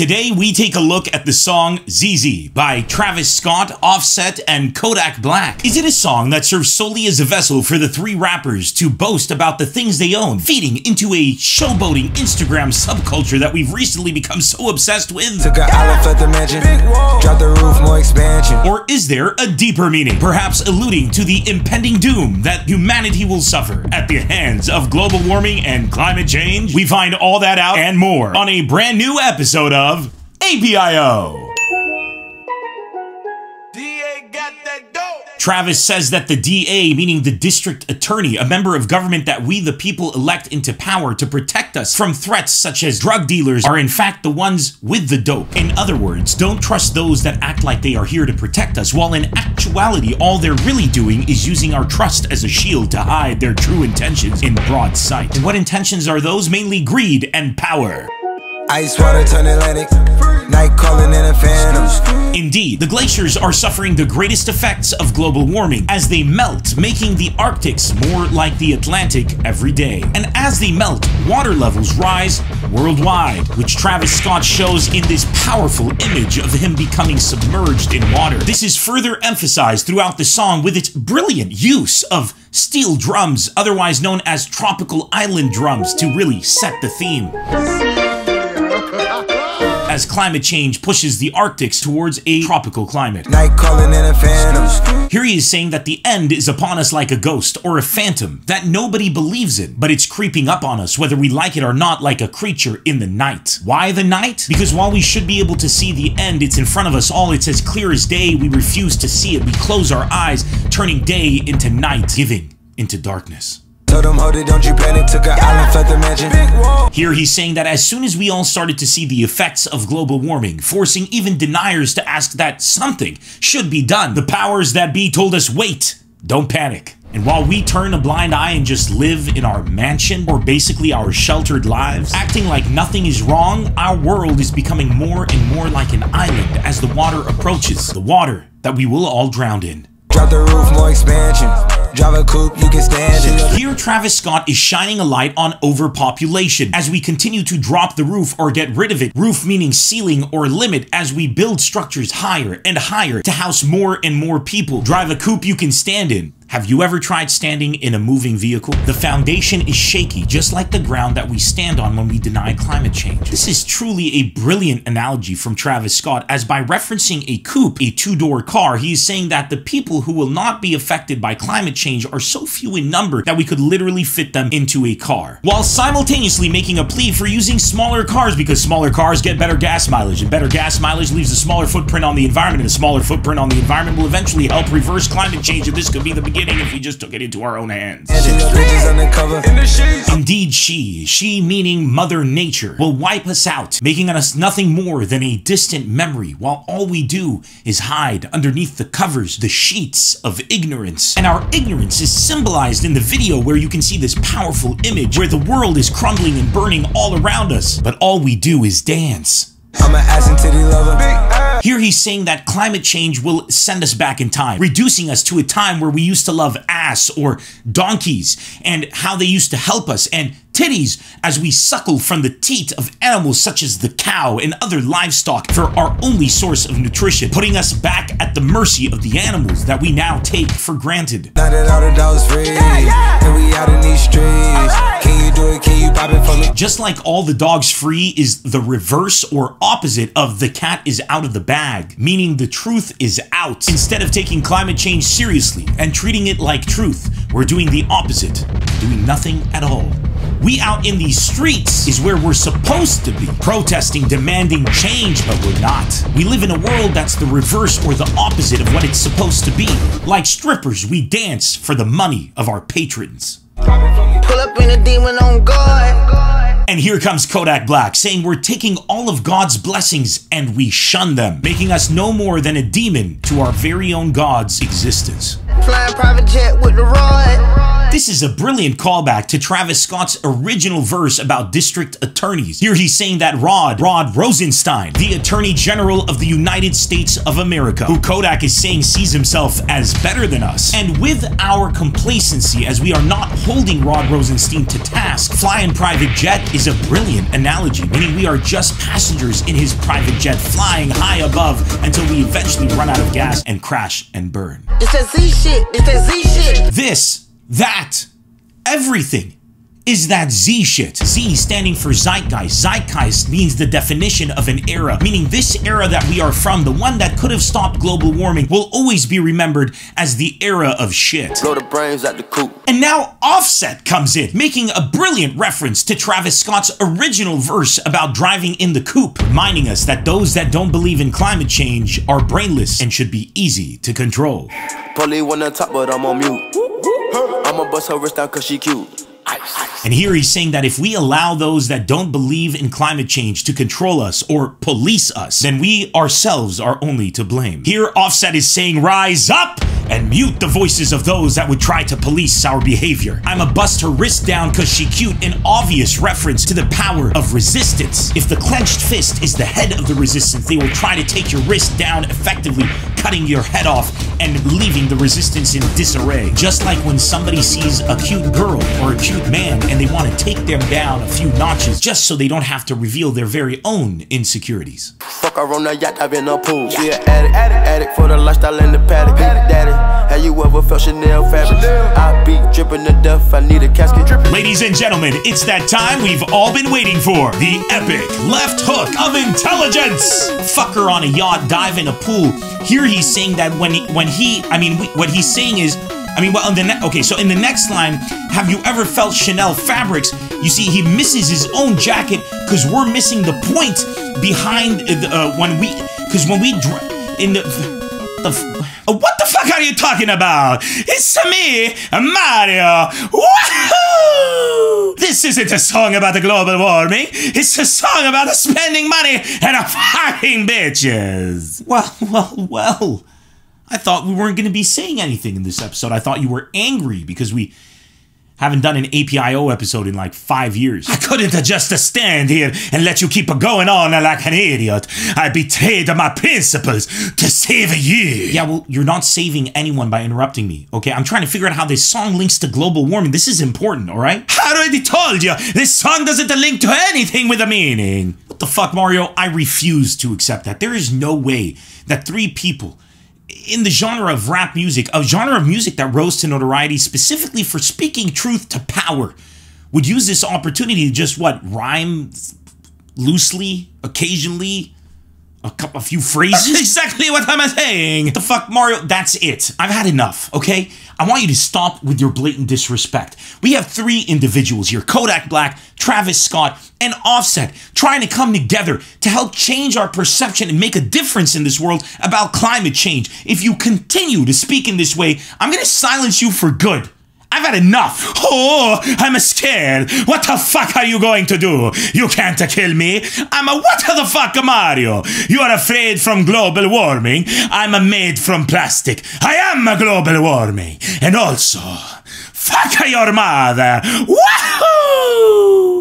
Today we take a look at the song Zeze by Travis Scott, Offset, and Kodak Black. Is it a song that serves solely as a vessel for the three rappers to boast about the things they own, feeding into a showboating Instagram subculture that we've recently become so obsessed with? Took an island, fled the mansion, dropped the roof, more expansion. Or is there a deeper meaning, perhaps alluding to the impending doom that humanity will suffer at the hands of global warming and climate change? We find all that out and more on a brand new episode of APIO. Travis says that the DA, meaning the district attorney, a member of government that we the people elect into power to protect us from threats such as drug dealers, are in fact the ones with the dope. In other words, don't trust those that act like they are here to protect us, while in actuality all they're really doing is using our trust as a shield to hide their true intentions in broad sight. And what intentions are those? Mainly greed and power. Ice water turn Atlantic, night calling in a phantom. Indeed, the glaciers are suffering the greatest effects of global warming as they melt, making the Arctics more like the Atlantic every day. And as they melt, water levels rise worldwide, which Travis Scott shows in this powerful image of him becoming submerged in water. This is further emphasized throughout the song with its brilliant use of steel drums, otherwise known as tropical island drums, to really set the theme. As climate change pushes the Arctics towards a tropical climate. Night calling in a phantom. Here he is saying that the end is upon us like a ghost or a phantom that nobody believes in, but it's creeping up on us whether we like it or not, like a creature in the night. Why the night? Because while we should be able to see the end, it's in front of us all, it's as clear as day, we refuse to see it. We close our eyes, turning day into night, giving into darkness. Told them, hold it, don't you panic, took an island, fled the mansion. Here he's saying that as soon as we all started to see the effects of global warming, forcing even deniers to ask that something should be done, the powers that be told us, wait, don't panic. And while we turn a blind eye and just live in our mansion, or basically our sheltered lives, acting like nothing is wrong, our world is becoming more and more like an island as the water approaches, the water that we will all drown in. Drop the roof, more expansion. Drive a coupe, you can stand it. Here, Travis Scott is shining a light on overpopulation as we continue to drop the roof or get rid of it. Roof meaning ceiling or limit, as we build structures higher and higher to house more and more people. Drive a coupe you can stand in. Have you ever tried standing in a moving vehicle? The foundation is shaky, just like the ground that we stand on when we deny climate change. This is truly a brilliant analogy from Travis Scott, as by referencing a coupe, a two-door car, he is saying that the people who will not be affected by climate change are so few in number that we could literally fit them into a car, while simultaneously making a plea for using smaller cars because smaller cars get better gas mileage, and better gas mileage leaves a smaller footprint on the environment, and a smaller footprint on the environment will eventually help reverse climate change, and this could be the beginning if we just took it into our own hands. Indeed, she meaning Mother Nature, will wipe us out, making us nothing more than a distant memory, while all we do is hide underneath the covers, the sheets of ignorance. And our ignorance is symbolized in the video where you can see this powerful image where the world is crumbling and burning all around us, but all we do is dance. I'm an ass and titty lover. Here he's saying that climate change will send us back in time, reducing us to a time where we used to love ass or donkeys and how they used to help us, and titties as we suckle from the teat of animals such as the cow and other livestock for our only source of nutrition, putting us back at the mercy of the animals that we now take for granted. Now that all the dogs free, and we out in these streets, can you do it, can you pop it for me? Just like all the dogs free is the reverse or opposite of the cat is out of the bag, meaning the truth is out. Instead of taking climate change seriously and treating it like truth, we're doing the opposite, doing nothing at all. We out in these streets is where we're supposed to be, protesting, demanding change, but we're not. We live in a world that's the reverse or the opposite of what it's supposed to be. Like strippers, we dance for the money of our patrons. Pull up in a demon on guard. And here comes Kodak Black saying we're taking all of God's blessings and we shun them, making us no more than a demon to our very own God's existence. Flying private jet with the rod. this is a brilliant callback to Travis Scott's original verse about district attorneys. Here he's saying that Rod Rosenstein, the Attorney General of the United States of America, who Kodak is saying sees himself as better than us. And with our complacency, as we are not holding Rod Rosenstein to task, flying private jet is a brilliant analogy, meaning we are just passengers in his private jet flying high above until we eventually run out of gas and crash and burn. It's that Z shit. It's that Z shit. This, that, everything is that Z shit. Z standing for zeitgeist. Zeitgeist means the definition of an era, meaning this era that we are from, the one that could have stopped global warming, will always be remembered as the era of shit. Blow the brains out the coop. And now Offset comes in, making a brilliant reference to Travis Scott's original verse about driving in the coupe, reminding us that those that don't believe in climate change are brainless and should be easy to control. Polly one on top, but I'm on mute. I'ma bust her wrist down cause she cute. And here he's saying that if we allow those that don't believe in climate change to control us or police us, then we ourselves are only to blame. Here Offset is saying rise up and mute the voices of those that would try to police our behavior. I'ma bust her wrist down cause she cute, an obvious reference to the power of resistance. If the clenched fist is the head of the resistance, they will try to take your wrist down, effectively cutting your head off and leaving the resistance in disarray. Just like when somebody sees a cute girl or a cute man and they want to take them down a few notches just so they don't have to reveal their very own insecurities. Fuck her on the yacht, I've been a pool. She an addict for the lifestyle in the paddock. Daddy, have you ever felt Chanel fabric? I be dripping to death, I need a casket. Ladies and gentlemen, it's that time we've all been waiting for. The epic left hook of intelligence. Fucker on a yacht, dive in a pool. Here he's saying that what he's saying is, so in the next line, have you ever felt Chanel fabrics? You see, he misses his own jacket because we're missing the point behind what the fuck are you talking about? It's me, Mario. Woohoo! This isn't a song about the global warming. It's a song about spending money and fucking bitches. Well. I thought we weren't going to be saying anything in this episode. I thought you were angry because we haven't done an APIO episode in like 5 years. I couldn't just stand here and let you keep going on like an idiot. I betrayed my principles to save you. Yeah, well, you're not saving anyone by interrupting me, okay? I'm trying to figure out how this song links to global warming. This is important, all right? I already told you, this song doesn't link to anything with a meaning. What the fuck, Mario? I refuse to accept that. There is no way that three people in the genre of rap music, a genre of music that rose to notoriety specifically for speaking truth to power, would use this opportunity to just, rhyme loosely, occasionally, a few phrases? That's exactly what I'm saying. What the fuck, Mario? That's it. I've had enough, okay? I want you to stop with your blatant disrespect. We have three individuals here, Kodak Black, Travis Scott, and Offset, trying to come together to help change our perception and make a difference in this world about climate change. If you continue to speak in this way, I'm gonna silence you for good. I've had enough. Oh, I'm scared. What the fuck are you going to do? You can't kill me. I'm a what the fuck, Mario? You are afraid from global warming. I'm made from plastic. I am a global warming. And also, fuck your mother. Wahoo!